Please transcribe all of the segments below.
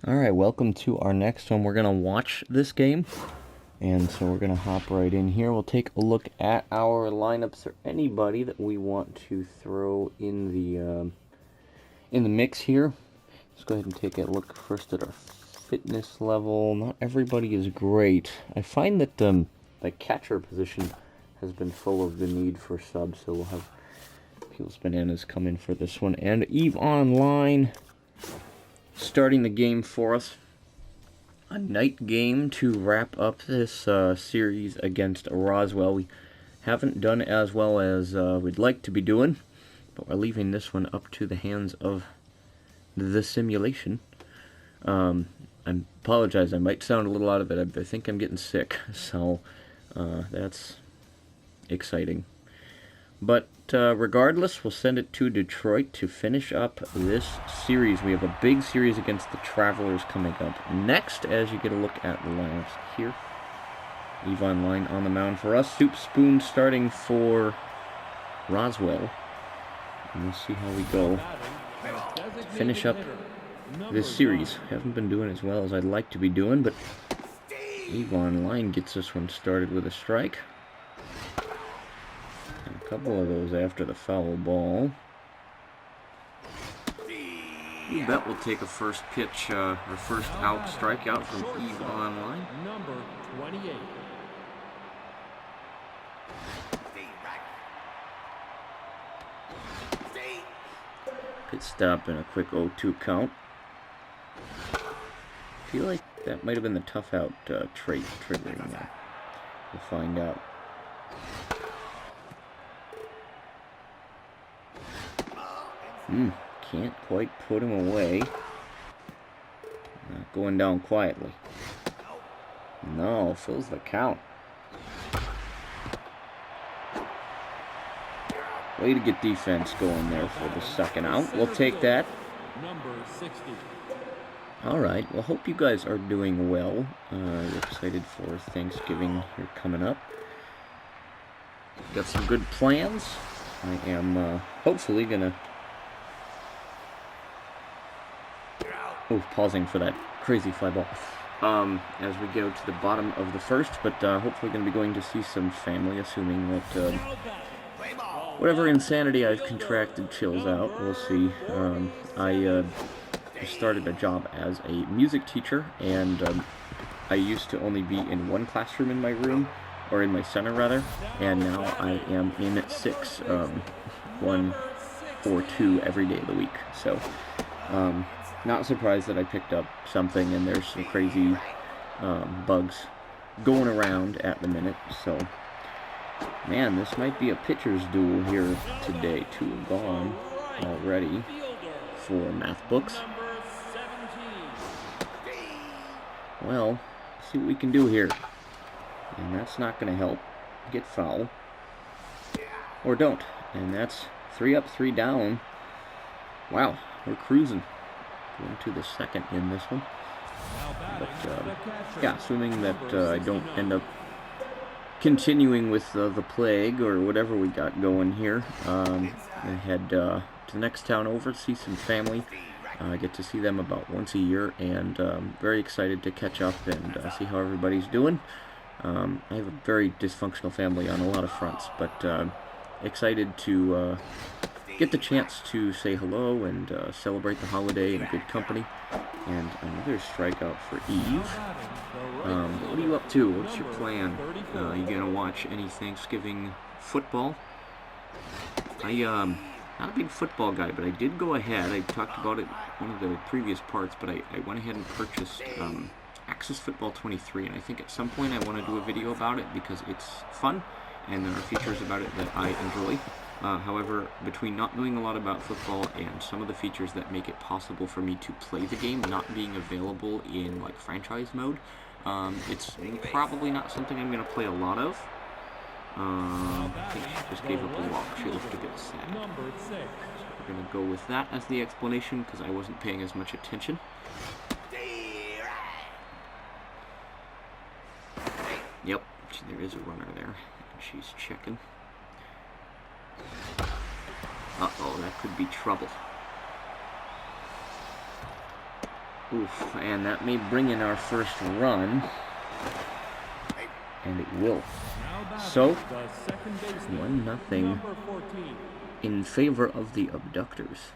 Alright, welcome to our next one. We're going to watch this game, and so we're going to hop right in here. We'll take a look at our lineups or anybody that we want to throw in the mix here. Let's go ahead and take a look first at our fitness level. Not everybody is great. I find that the catcher position has been full of the need for subs, so we'll have Peel's Bananas come in for this one. And Eve Online starting the game for us. A night game to wrap up this series against Roswell. We haven't done as well as we'd like to be doing, but we're leaving this one up to the hands of the simulation. I apologize, I might sound a little out of it. I think I'm getting sick, so that's exciting. But regardless, we'll send it to Detroit to finish up this series. We have a big series against the Travelers coming up next, as you get a look at the lineups here. Eve Online on the mound for us. Soup Spoon starting for Roswell. And we'll see how we go. Finish up this series. Haven't been doing as well as I'd like to be doing, but Eve Online gets this one started with a strike. A couple of those after the foul ball. You bet we'll take a first pitch, or first out strikeout from Eve Online. Number 28. Pit stop and a quick 0-2 count. I feel like that might have been the tough out trait triggering that. We'll find out. Can't quite put him away. Not going down quietly. No, fills the count. Way to get defense going there for the second out. We'll take that. Number 60. Alright, well, hope you guys are doing well. You're excited for Thanksgiving here coming up. Got some good plans. I am hopefully gonna... pausing for that crazy fly ball. As we go to the bottom of the first, but hopefully going to be going to see some family, assuming that whatever insanity I've contracted chills out. We'll see. I started a job as a music teacher, and I used to only be in one classroom in my room, or in my center rather, and now I am in 6, 1 or 2 every day of the week. So, not surprised that I picked up something, and there's some crazy bugs going around at the minute. So, man, this might be a pitcher's duel here today. 2 have gone already for math books. Well, see what we can do here. And that's not going to help. Get foul. Or don't. And that's 3 up, 3 down. Wow, we're cruising. Going to the second in this one. But, yeah, assuming that I don't end up continuing with the plague or whatever we got going here, I head to the next town over to see some family. I get to see them about once a year, and very excited to catch up and see how everybody's doing. I have a very dysfunctional family on a lot of fronts, but excited to get the chance to say hello and celebrate the holiday in good company. And another strikeout for Eve. What are you up to? What's your plan? You gonna watch any Thanksgiving football? Not a big football guy, but I did go ahead. I talked about it in one of the previous parts, but I went ahead and purchased Access Football 23, and I think at some point I want to do a video about it because it's fun, and there are features about it that I enjoy. However, between not knowing a lot about football and some of the features that make it possible for me to play the game not being available in like franchise mode, it's probably not something I'm going to play a lot of. I think she just gave up a walk. She looked a bit sad. So we're going to go with that as the explanation because I wasn't paying as much attention. Yep, there is a runner there, and she's checking. Uh-oh, that could be trouble. Oof, and that may bring in our first run. And it will. So, 1-0 in favor of the Abductors.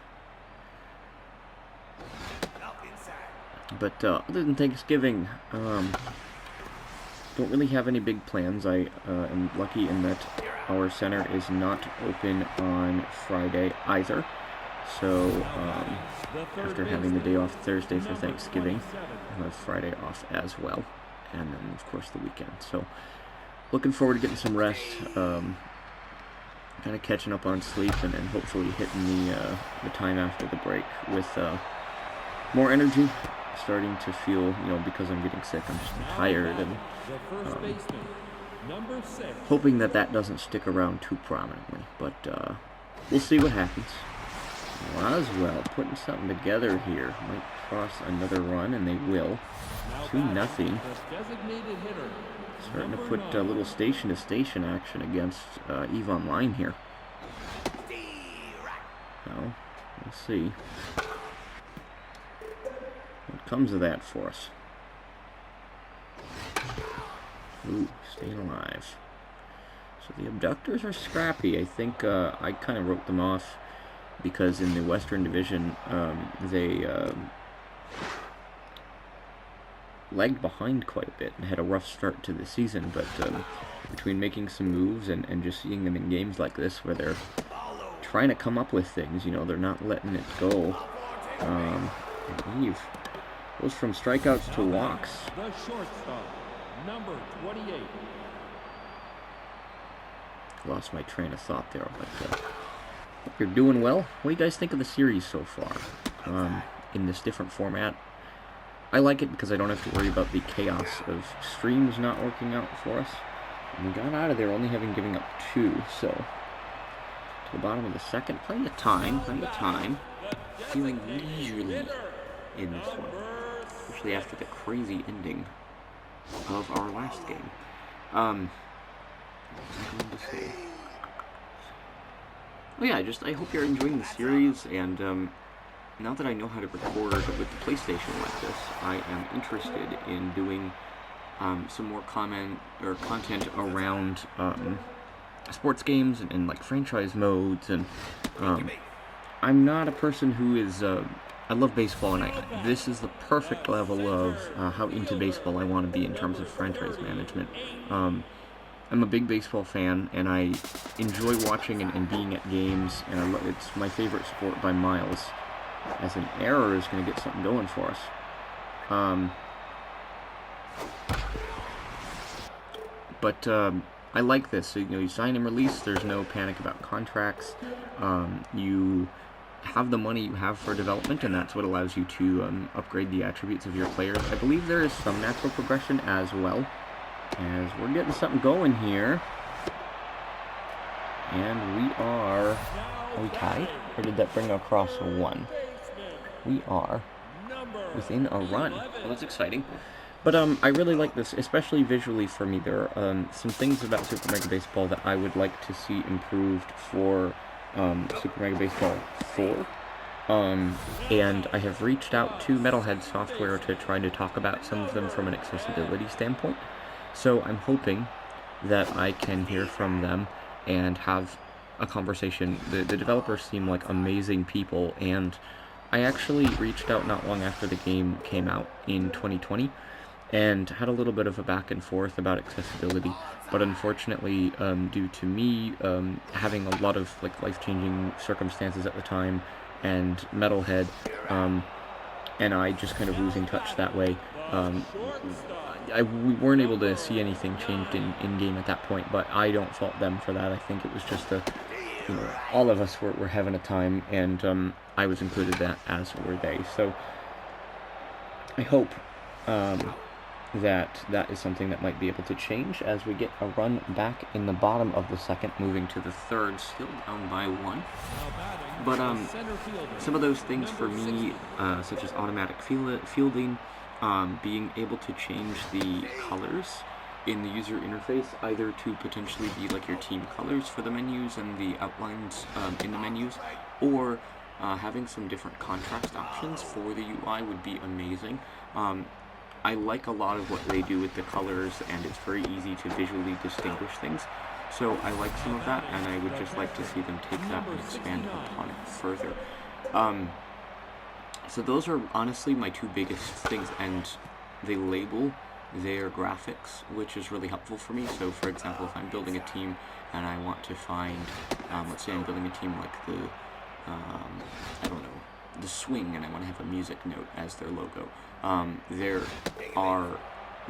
But other than Thanksgiving, don't really have any big plans. I am lucky in that our center is not open on Friday either. So, after having the day off Thursday for Thanksgiving, I'll have Friday off as well. And then, of course, the weekend. So, looking forward to getting some rest, kind of catching up on sleep, and hopefully hitting the time after the break with more energy. Starting to feel, because I'm getting sick, I'm just tired, and hoping that doesn't stick around too prominently. But we'll see what happens. Roswell putting something together here. Might cross another run, and they will. 2-0. Starting to put a little station-to-station action against EVE Online here. Well, we'll see what comes of that for us. Ooh, staying alive. So the Abductors are scrappy. I think I kind of wrote them off because in the Western Division they lagged behind quite a bit and had a rough start to the season, but between making some moves and just seeing them in games like this where they're trying to come up with things, they're not letting it go. And Eve goes from strikeouts to walks. The shortstop, number 28. Lost my train of thought there, but hope you're doing well. What do you guys think of the series so far in this different format? I like it because I don't have to worry about the chaos of streams not working out for us. And we got out of there only having giving up 2, so to the bottom of the second. Plenty of time. Feeling leisurely in this one, especially after the crazy ending of our last game. What was I going to say? Oh yeah, I hope you're enjoying the series, and now that I know how to record with the PlayStation like this, I am interested in doing some more content around sports games and like franchise modes, and I'm not a person who is I love baseball, and this is the perfect level of how into baseball I want to be in terms of franchise management. I'm a big baseball fan, and I enjoy watching and being at games, and it's my favorite sport by miles. As an error is going to get something going for us. But I like this. So, you sign and release. There's no panic about contracts. You have the money you have for development, and that's what allows you to upgrade the attributes of your players. I believe there is some natural progression as well. As we're getting something going here. And we are we tied? Or did that bring across a 1? We are within a run. Well, that's exciting. But I really like this, especially visually for me. There are some things about Super Mega Baseball that I would like to see improved for Super Mega Baseball 4. And I have reached out to Metalhead Software to try to talk about some of them from an accessibility standpoint. So I'm hoping that I can hear from them and have a conversation. The developers seem like amazing people, and I actually reached out not long after the game came out in 2020 and had a little bit of a back and forth about accessibility, but unfortunately due to me having a lot of life-changing circumstances at the time, and Metalhead and I just kind of losing touch that way, we weren't able to see anything changed in-game at that point, but I don't fault them for that. I think it was just all of us were having a time, and I was included that, as were they. So I hope that is something that might be able to change as we get a run back in the bottom of the second, moving to the third, still down by 1. But some of those things for me, such as automatic fielding, being able to change the colors in the user interface, either to potentially be like your team colors for the menus and the outlines in the menus, or having some different contrast options for the UI would be amazing. I like a lot of what they do with the colors, and it's very easy to visually distinguish things. So I like some of that, and I would just like to see them take that and expand upon it further. So those are honestly my two biggest things, and they label their graphics, which is really helpful for me. So for example, if I'm building a team and I want to find, let's say I'm building a team like the, I don't know, the Swing, and I want to have a music note as their logo, there are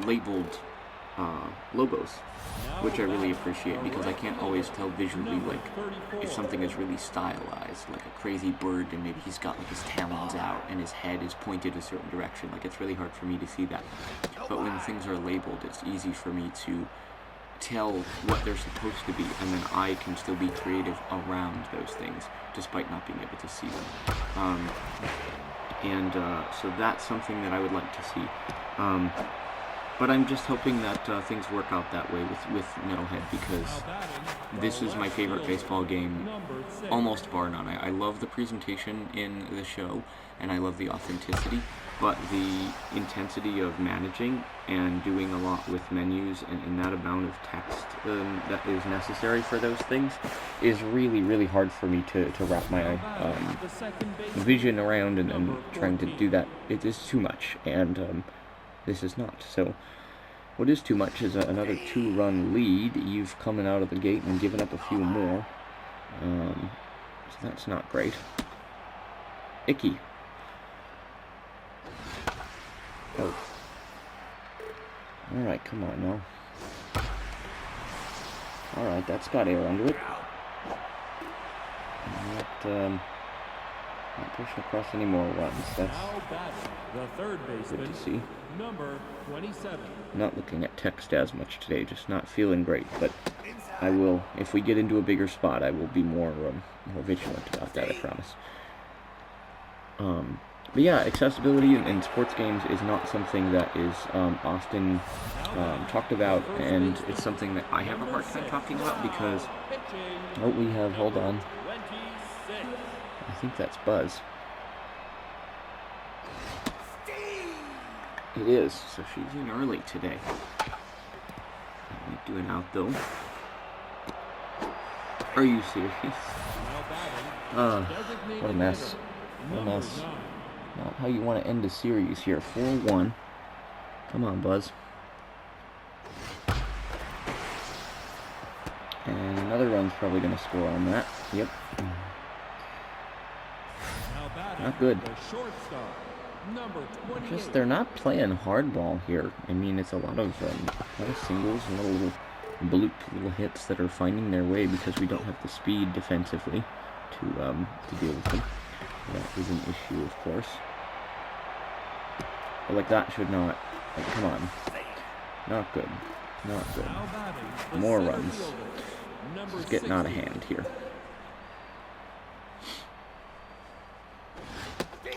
labeled logos, which I really appreciate, because I can't always tell visually, like, if something is really stylized, like a crazy bird, and maybe he's got like his talons out and his head is pointed a certain direction. Like, it's really hard for me to see that. But when things are labeled, it's easy for me to tell what they're supposed to be, and then I can still be creative around those things despite not being able to see them. So that's something that I would like to see. But I'm just hoping that things work out that way with Metalhead, because this is my favorite baseball game, almost bar none. I love the presentation in the show, and I love the authenticity, but the intensity of managing and doing a lot with menus and that amount of text that is necessary for those things is really, really hard for me to wrap my vision around, and trying to do that. It is too much, and this is not. So what is too much is another 2-run lead. You've coming out of the gate and given up a few more. So that's not great. Icky. Oh. Alright, come on now. Alright, that's got air under it. Not pushing across any more runs. That's good to see. Number 27. Not looking at text as much today, just not feeling great, but I will, if we get into a bigger spot, I will be more vigilant about that, I promise. But yeah, accessibility in sports games is not something that is often talked about, and it's something that I have a hard time talking about, because, hold on. I think that's Buzz. It is, so she's in early today. Doing out though. Are you serious? What a mess. What a mess. Not how you want to end the series here. 4-1. Come on, Buzz. And another run's probably going to score on that. Yep. Not good. Just, they're not playing hardball here. I mean, it's a lot of singles, a lot of little hits that are finding their way, because we don't have the speed defensively to deal with them. That is an issue, of course. But like, that should not, like, come on. Not good. Not good. More runs. This is getting out of hand here.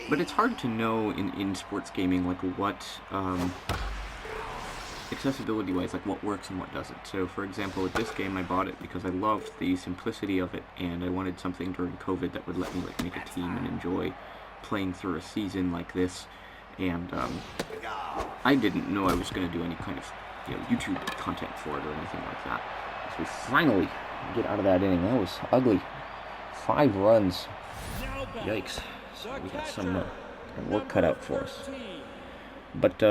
But it's hard to know in sports gaming, like, what, accessibility-wise, like, what works and what doesn't. So, for example, with this game, I bought it because I loved the simplicity of it, and I wanted something during COVID that would let me, like, make a team and enjoy playing through a season like this. And, I didn't know I was going to do any kind of, YouTube content for it or anything like that. So we finally get out of that inning. That was ugly. 5 runs. Yikes. So we got some work cut out for us. But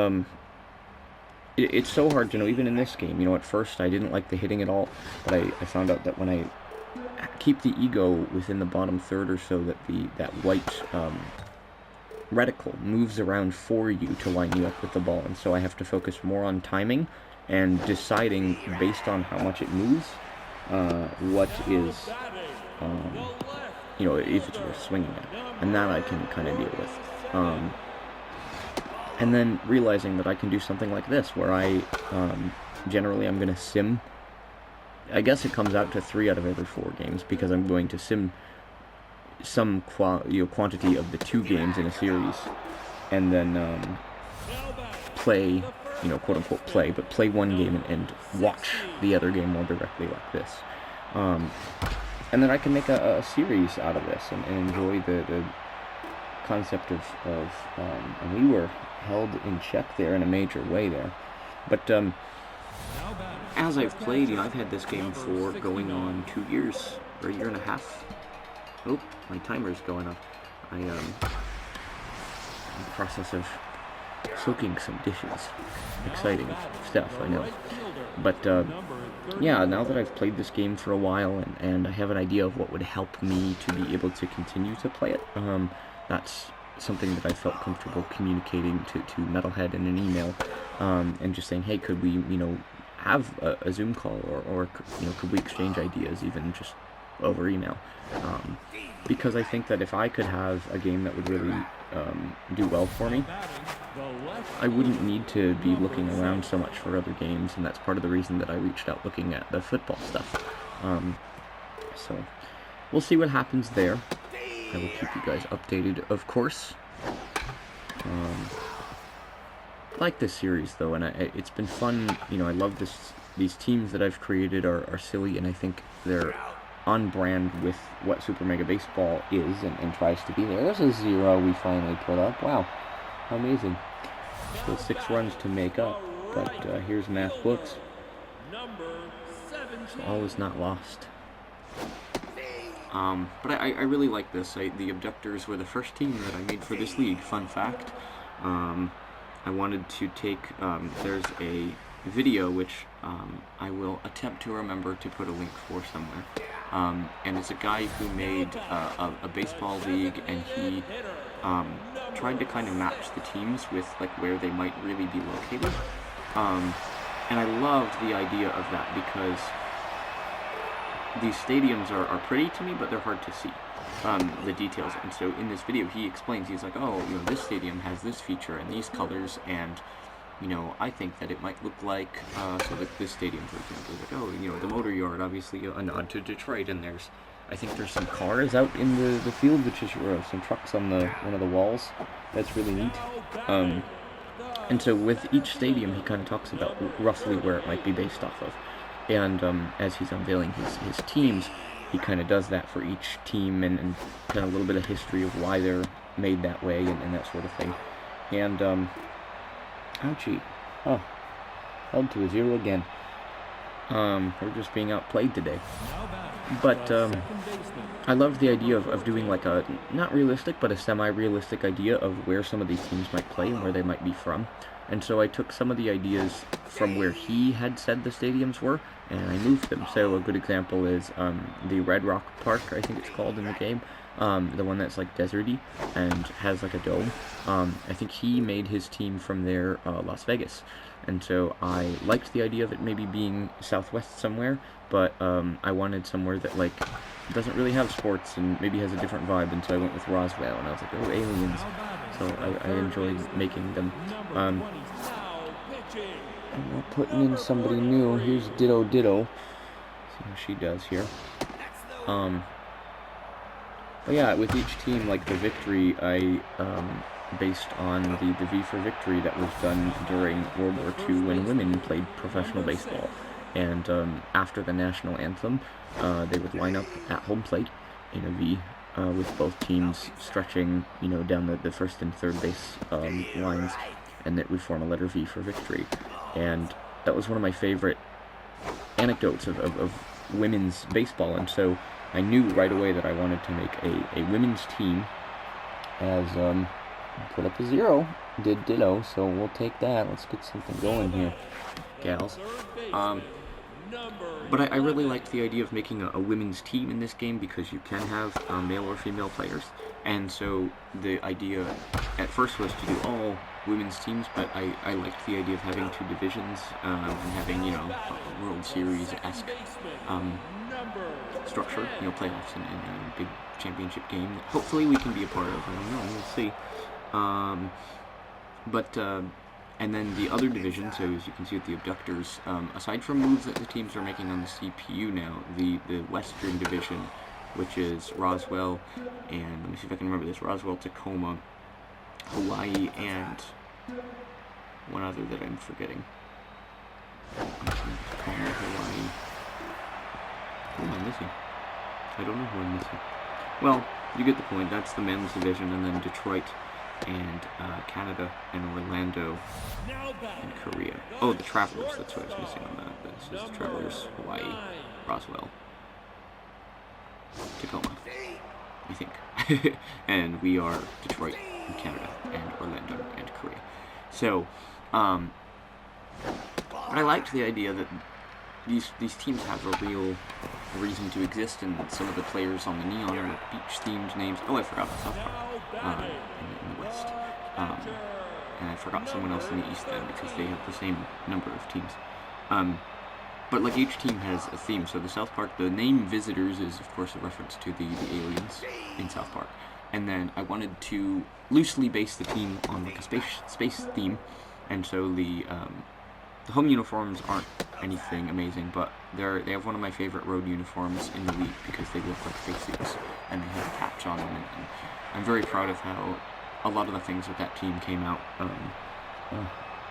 it's so hard to know, even in this game. At first I didn't like the hitting at all, but I found out that when I keep the ego within the bottom third or so, that that white reticle moves around for you to line you up with the ball, and so I have to focus more on timing and deciding, based on how much it moves, what is, if it's worth swinging at. And that I can kind of deal with. And then realizing that I can do something like this, where I, generally I'm going to sim. I guess it comes out to 3 out of every 4 games, because I'm going to sim some quantity of the 2 games in a series, and then play, quote unquote play, but play one game and watch the other game more directly, like this. and then I can make a series out of this and enjoy the concept of and we were held in check there in a major way there. But as I've played, I've had this game for going on 2 years, or a year and a half. Oh, my timer's going off. I'm in the process of soaking some dishes. Exciting stuff, I know. But yeah, now that I've played this game for a while and I have an idea of what would help me to be able to continue to play it, that's something that I felt comfortable communicating to Metalhead in an email, and just saying, hey, could we, have a Zoom call, or could we exchange ideas even just over email? Because I think that if I could have a game that would really do well for me, I wouldn't need to be looking around so much for other games, and that's part of the reason that I reached out looking at the football stuff. So we'll see what happens there. I will keep you guys updated, of course. I like this series though, and it's been fun. I love these teams that I've created are silly, and I think they're on brand with what Super Mega Baseball is and tries to be. There's a 0 we finally put up. Wow, amazing. So 6 runs to make up, but here's math books. So all is not lost. But I really like this. The Abductors were the first team that I made for this league. Fun fact. I wanted to take, there's a video which I will attempt to remember to put a link for somewhere. And it's a guy who made a baseball league, and he tried to kind of match the teams with like where they might really be located. And I loved the idea of that because these stadiums are pretty to me, but they're hard to see, the details. And so in this video, he explains, he's like, oh, this stadium has this feature and these colors, and, I think that it might look like, so like this stadium, for example, is like, oh, the Motor Yard, obviously a nod to Detroit, and I think there's some cars out in the field, which is some trucks on one of the walls. That's really neat. And so with each stadium, he kind of talks about roughly where it might be based off of. And as he's unveiling his teams, he kind of does that for each team, and kind of a little bit of history of why they're made that way, and that sort of thing. And, ouchie. Oh, held to a 0 again. We're just being outplayed today. But, I love the idea of doing like a, not realistic, but a semi-realistic idea of where some of these teams might play and where they might be from. And so I took some of the ideas from where he had said the stadiums were, and I moved them. So a good example is the Red Rock Park, I think it's called in the game, the one that's like deserty and has like a dome. I think he made his team from there, Las Vegas. And so I liked the idea of it maybe being southwest somewhere, but I wanted somewhere that like doesn't really have sports and maybe has a different vibe, and so I went with Roswell, and I was like, oh, aliens. So I enjoyed making them. And we're putting in somebody new. Here's Ditto. See how she does here. But yeah, with each team, like the victory, I based on the V for Victory that was done during World War II when women played professional baseball. And after the national anthem, they would line up at home plate in a V, with both teams stretching, down the first and third base lines, and that would form a letter V for victory. And that was one of my favorite anecdotes of women's baseball, and so I knew right away that I wanted to make a women's team, as put up a 0, did ditto, so we'll take that. Let's get something going here, gals. But I really liked the idea of making a women's team in this game, because you can have male or female players, and so the idea at first was to do all women's teams, but I liked the idea of having 2 divisions, and having, a World Series-esque structure, playoffs and a big championship game that hopefully we can be a part of. I don't know, we'll see. And then the other division, so as you can see with the Abductors, aside from moves that the teams are making on the CPU now, the Western Division, which is Roswell, and let me see if I can remember this, Roswell, Tacoma, Hawaii, and one other that I'm forgetting. Tacoma, Hawaii. Who am I missing? I don't know who I'm missing. Well, you get the point. That's the men's division, and then Detroit and Canada and Orlando and Korea. Oh, the Travelers. That's what I was missing on that. This is the Travelers, Hawaii, Roswell, Tacoma, I think. And we are Detroit and Canada and Orlando and Korea. So, but I liked the idea that these teams have a real reason to exist, and some of the players on the neon are like beach-themed names. Oh, I forgot South Park in the West. And I forgot someone else in the East then, because they have the same number of teams. But like each team has a theme. So the South Park, the name Visitors is of course a reference to the aliens in South Park. And then I wanted to loosely base the team on like a space theme, and so the home uniforms aren't anything amazing, but they have one of my favorite road uniforms in the league because they look like spacesuits and they have a patch on them, and I'm very proud of how a lot of the things with that team came out. Oh,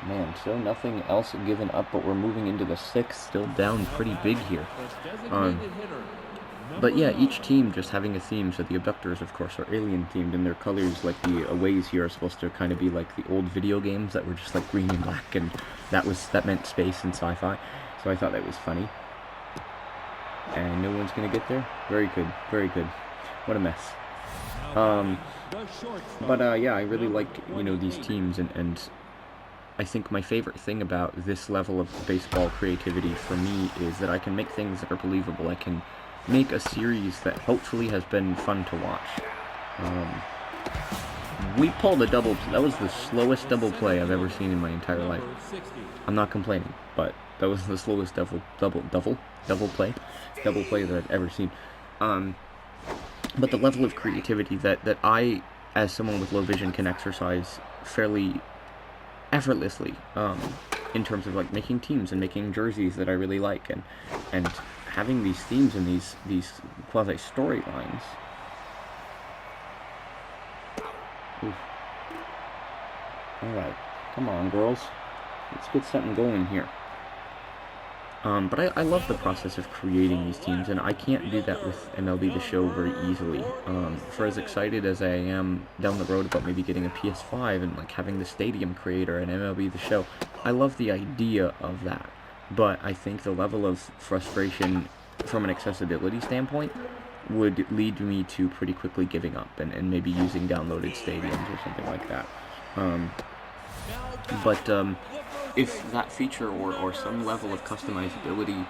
man, so nothing else given up, but we're moving into the 6th, still down pretty big here. But yeah, each team just having a theme. So the Abductors, of course, are alien themed, and their colors, like the aways here, are supposed to kind of be like the old video games that were just like green and black, and that meant space and sci-fi. So I thought that was funny. And no one's gonna get there. Very good, very good. What a mess. Yeah, I really like these teams, and I think my favorite thing about this level of baseball creativity for me is that I can make things that are believable. I can make a series that hopefully has been fun to watch. We pulled a double. That was the slowest double play I've ever seen in my entire life. I'm not complaining, but that was the slowest double play that I've ever seen. But the level of creativity that I, as someone with low vision, can exercise fairly effortlessly, in terms of like making teams and making jerseys that I really like, and having these themes and these quasi storylines. Alright, come on girls, let's get something going here. But I love the process of creating these teams, and I can't do that with MLB The Show very easily. For as excited as I am down the road about maybe getting a PS5 and like having the Stadium Creator and MLB The Show, I love the idea of that. But I think the level of frustration from an accessibility standpoint would lead me to pretty quickly giving up and maybe using downloaded stadiums or something like that. If that feature or some level of customizability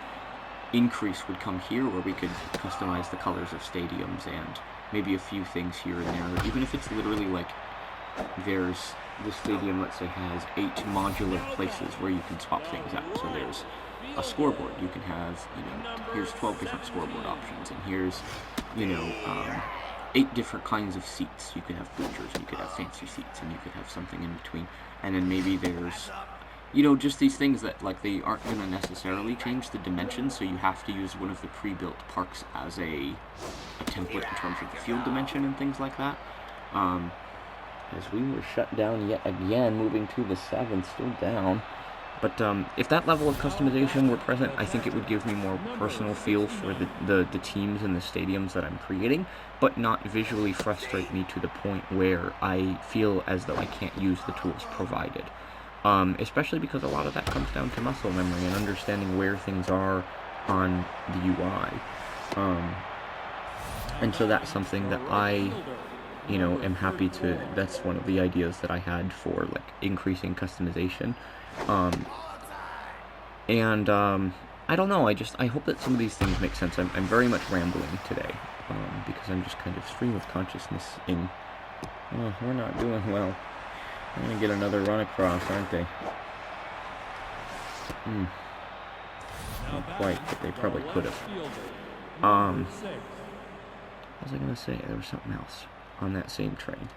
increase would come here, where we could customize the colors of stadiums and maybe a few things here and there, even if it's literally like there's this stadium, let's say, has 8 modular places where you can swap things out. So there's a scoreboard. You can have, here's 12 different scoreboard options, and here's, 8 different kinds of seats. You could have bleachers, you could have fancy seats, and you could have something in between. And then maybe there's, just these things that, like, they aren't going to necessarily change the dimensions, so you have to use one of the pre-built parks as a template in terms of the field dimension and things like that. As we were shut down yet again, moving to the 7th, still down. But if that level of customization were present, I think it would give me more personal feel for the teams and the stadiums that I'm creating, but not visually frustrate me to the point where I feel as though I can't use the tools provided. Especially because a lot of that comes down to muscle memory and understanding where things are on the UI. And so that's something that I am happy to, that's one of the ideas that I had for, like, increasing customization. I don't know, I hope that some of these things make sense. I'm very much rambling today, because I'm just kind of stream of consciousness-ing. Oh, we're not doing well. They're gonna get another run across, aren't they? Not quite, but they probably could have. What was I gonna say? There was something else on that same train.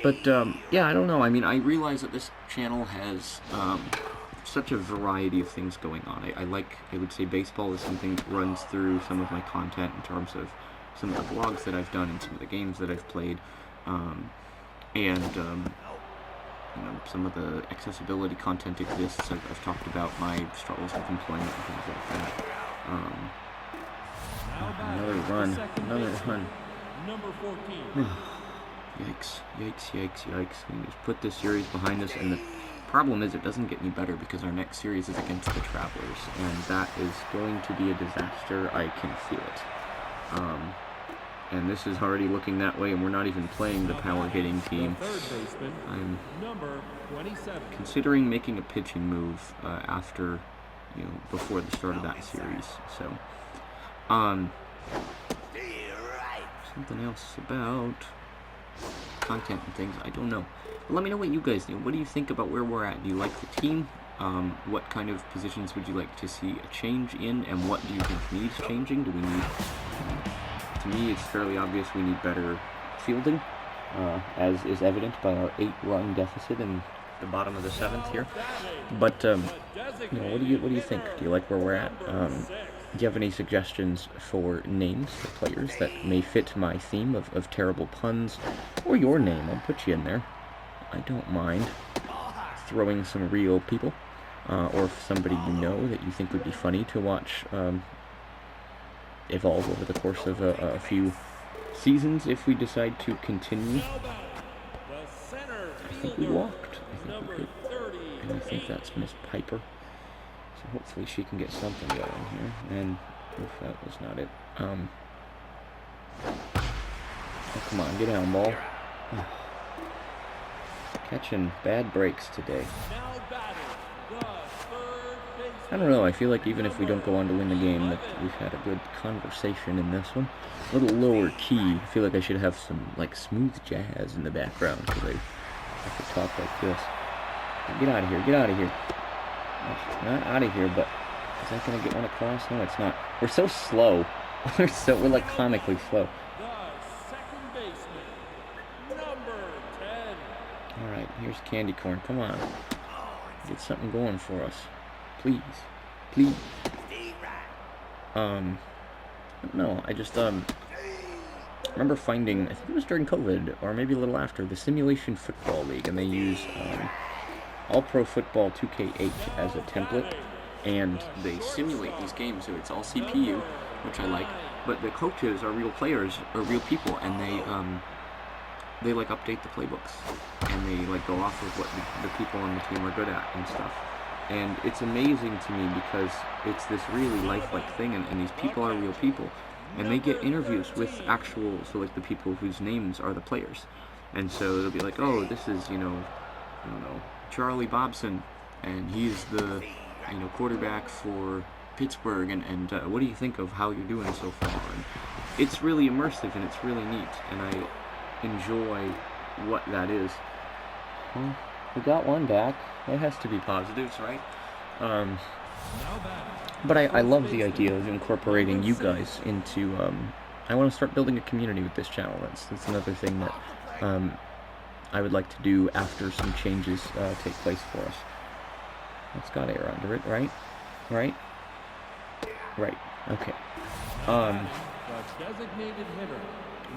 But, yeah, I don't know. I mean, I realize that this channel has, such a variety of things going on. I would say baseball is something that runs through some of my content in terms of some of the vlogs that I've done and some of the games that I've played. Some of the accessibility content exists. I've talked about my struggles with employment and things like that. Another run. Another run. Number 14. Yikes. Yikes, yikes, yikes. We just put this series behind us, and the problem is it doesn't get any better because our next series is against the Travelers, and that is going to be a disaster. I can feel it. And this is already looking that way, and we're not even playing the power hitting team. I'm Number 27. considering making a pitching move after, before the start of that series. So, something else about content and things, I don't know. But let me know what you guys do. What do you think about where we're at? Do you like the team? What kind of positions would you like to see a change in, and what do you think needs changing? Do we need... To me, it's fairly obvious we need better fielding, as is evident by our 8-run deficit in the bottom of the 7th here. But what do you think? Do you like where we're at? Do you have any suggestions for names for players that may fit my theme of terrible puns, or your name? I'll put you in there. I don't mind throwing some real people, or somebody you know that you think would be funny to watch evolve over the course of a few seasons if we decide to continue. I think we walked. I think we could. And I think that's Miss Piper. So hopefully she can get something going here. And if that was not it. Oh, come on, get down, ball. Catching bad breaks today. I don't know, I feel like even if we don't go on to win the game, that we've had a good conversation in this one. A little lower key. I feel like I should have some, smooth jazz in the background, because I could talk like this. Get out of here, get out of here. Not out of here, but is that going to get one across? No, it's not. We're so slow. We're like comically slow. Alright, here's Candy Corn. Come on. Get something going for us. Please. Please. No, I just, remember finding, I think it was during COVID, or maybe a little after, the Simulation Football League, and they use, All-Pro Football 2K8 as a template, and they simulate these games, so it's all CPU, which I like, but the coaches are real players, or real people, and they update the playbooks, and they, go off of what the people on the team are good at and stuff. And it's amazing to me because it's this really lifelike thing, and these people are real people. And they get interviews with actual, so the people whose names are the players. And so they'll be like, oh, this is, I don't know, Charlie Bobson, and he's the, quarterback for Pittsburgh, and what do you think of how you're doing so far? And it's really immersive, and it's really neat, and I enjoy what that is. Well, we got one back. That has to be positives, right? But I love the idea of incorporating you guys into, I want to start building a community with this channel. That's another thing that I would like to do after some changes take place for us. It's got air under it, right? Right? Right. Okay.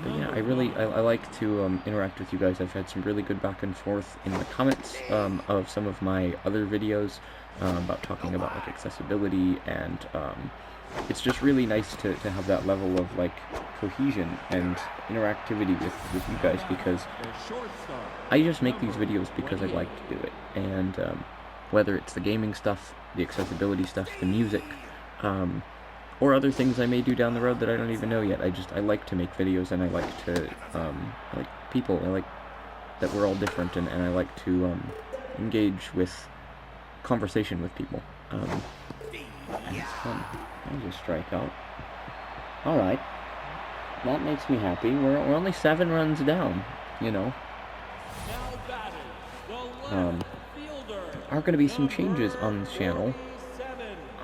But yeah, I like to interact with you guys. I've had some really good back and forth in the comments of some of my other videos about talking about accessibility, and it's just really nice to have that level of cohesion and interactivity with you guys, because I just make these videos because I like to do it, and whether it's the gaming stuff, the accessibility stuff, the music, or other things I may do down the road that I don't even know yet. I like to make videos, and I like to, I like people, I like that we're all different, and I like to engage with conversation with people. And it's fun. There's a strikeout. Alright. That makes me happy. We're only 7 runs down, There are going to be some changes on the channel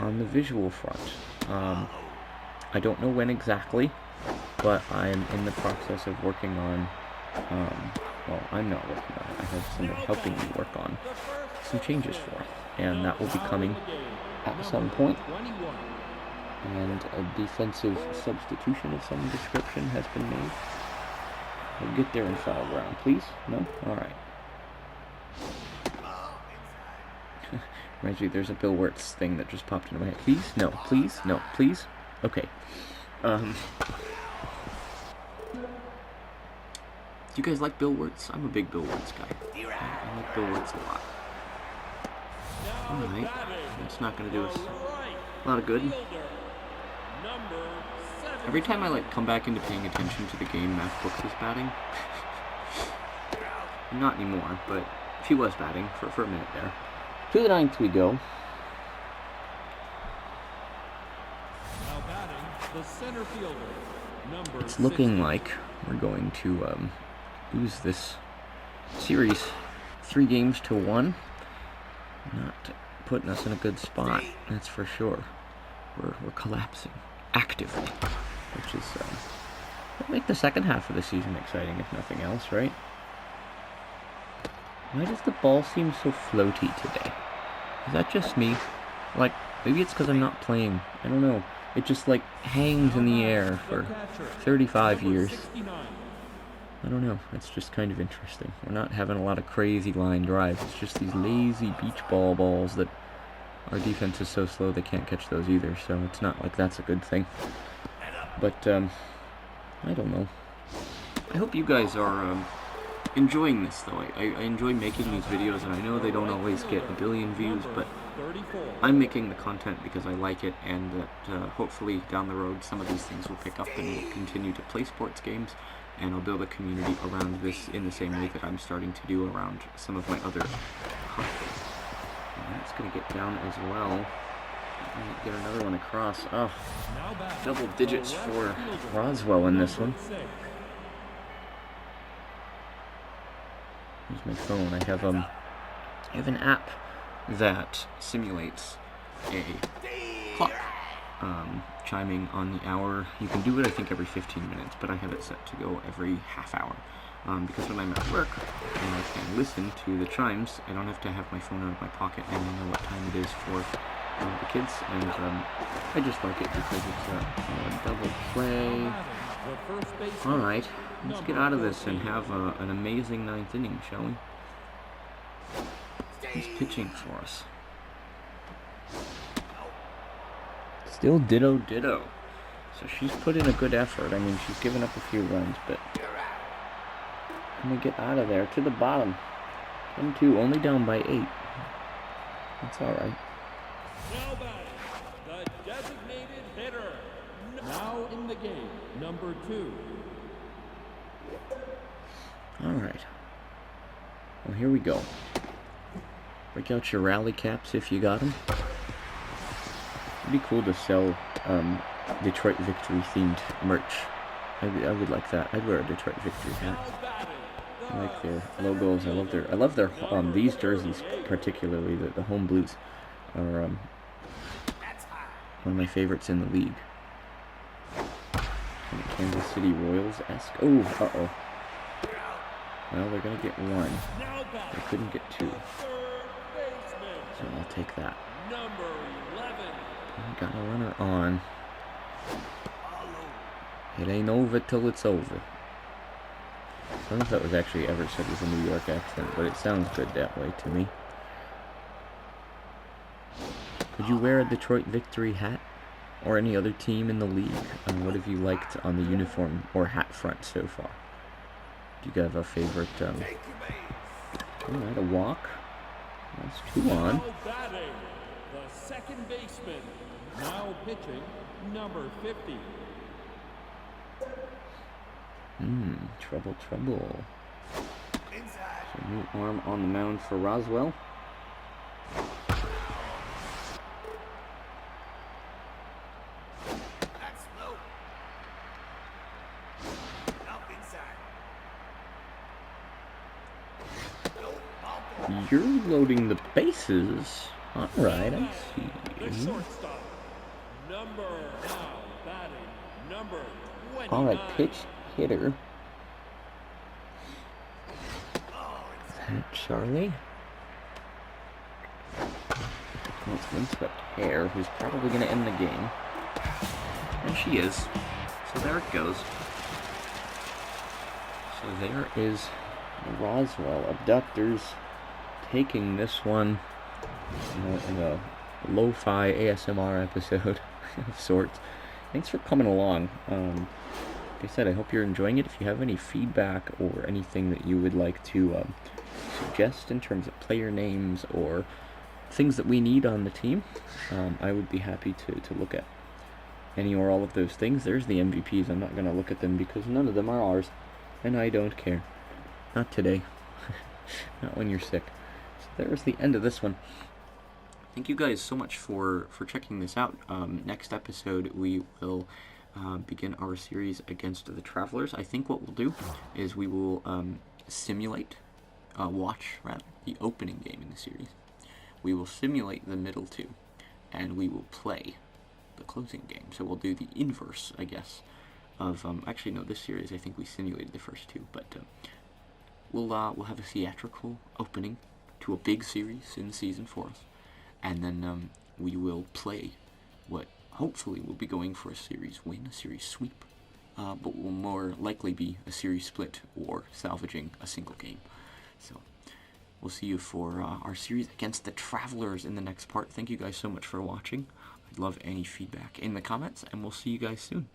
on the visual front. I don't know when exactly, but I'm in the process of working on, well, I'm not working on it. I have somebody helping me work on some changes for it, and that will be coming at some point. And a defensive substitution of some description has been made. We'll get there in foul ground, please. No? Alright. Reminds me, there's a Bill Wirtz thing that just popped into my head. Please? No. Please? No. Please? Okay. Do you guys like Bill Wirtz? I'm a big Bill Wirtz guy. I like Bill Wirtz a lot. Alright, it's not going to do us a lot of good. Every time I come back into paying attention to the game, Matt Brooks is batting. Not anymore, but he was batting for a minute there. To the ninth we go. Now batting, the center fielder, number It's looking 60. like we're going to lose this series 3-1. Not putting us in a good spot, that's for sure. We're collapsing actively, which is will make the second half of the season exciting, if nothing else, right? Why does the ball seem so floaty today? Is that just me? Like, maybe it's because I'm not playing. I don't know. It just hangs in the air for 35 years. I don't know. It's just kind of interesting. We're not having a lot of crazy line drives. It's just these lazy beach balls that our defense is so slow they can't catch those either. So it's not like that's a good thing. But I don't know. I hope you guys are enjoying this though. I enjoy making these videos, and I know they don't always get a billion views, but I'm making the content because I like it, and that hopefully down the road some of these things will pick up and we'll continue to play sports games, and I'll build a community around this in the same way that I'm starting to do around some of my other content. And that's going to get down as well. Get another one across. Oh, double digits for Roswell in this one. Here's my phone. I have an app that simulates a clock chiming on the hour. You can do it, I think, every 15 minutes, but I have it set to go every half hour. Because when I'm at work and I can listen to the chimes, I don't have to have my phone out of my pocket and I know what time it is for the kids, and I just like it because it's a double play. Alright, let's get out of this and have an amazing ninth inning, shall we? He's pitching for us. Still ditto. So she's put in a good effort. I mean, she's given up a few runs, but can we get out of there to the bottom? 10-2, only down by 8. That's alright. Now batting, the designated hitter. Now in the game, number 2. Alright. Well, here we go. Break out your rally caps if you got them. It'd be cool to sell Detroit Victory themed merch. I would like that. I'd wear a Detroit Victory hat. I like their logos. I love their these jerseys particularly. The home blues are one of my favorites in the league. Kind of Kansas City Royals-esque. Oh, uh-oh. Well, they're gonna get one. They couldn't get 2. So I'll take that. Number 11. Got a runner on. It ain't over till it's over. I don't know if that was actually ever said with a New York accent, but it sounds good that way to me. Could you wear a Detroit Victory hat? Or any other team in the league? What have you liked on the uniform or hat front so far? Do you have a favorite? Alright, a walk. That's 2 on. Now batting, the second baseman. Now pitching, number 50. Trouble. So new arm on the mound for Roswell. You're loading the bases. Alright, I see. The shortstop. Number now batting, number 29. Alright, pitch hitter. Is that Charlie? Well, it's Winspect Hare, who's probably going to end the game. And she is. So there it goes. So there is Roswell Abductors taking this one in a lo-fi ASMR episode of sorts. thanks for coming along. Like I said, I hope you're enjoying it. If you have any feedback or anything that you would like to suggest in terms of player names or things that we need on the team, I would be happy to look at any or all of those things. There's the MVPs. I'm not going to look at them because none of them are ours, and I don't care. Not today. Not when you're sick. So there's the end of this one. Thank you guys so much for checking this out. Next episode, we will begin our series against the Travelers. I think what we'll do is we will watch the opening game in the series. We will simulate the middle two, and we will play the closing game. So we'll do the inverse, I guess, of actually no, this series I think we simulated the first two, but we'll have a theatrical opening to a big series in season 4, and then we will play what hopefully will be going for a series win, a series sweep, but will more likely be a series split or salvaging a single game. So we'll see you for our series against the Travelers in the next part. Thank you guys so much for watching. I'd love any feedback in the comments, and we'll see you guys soon.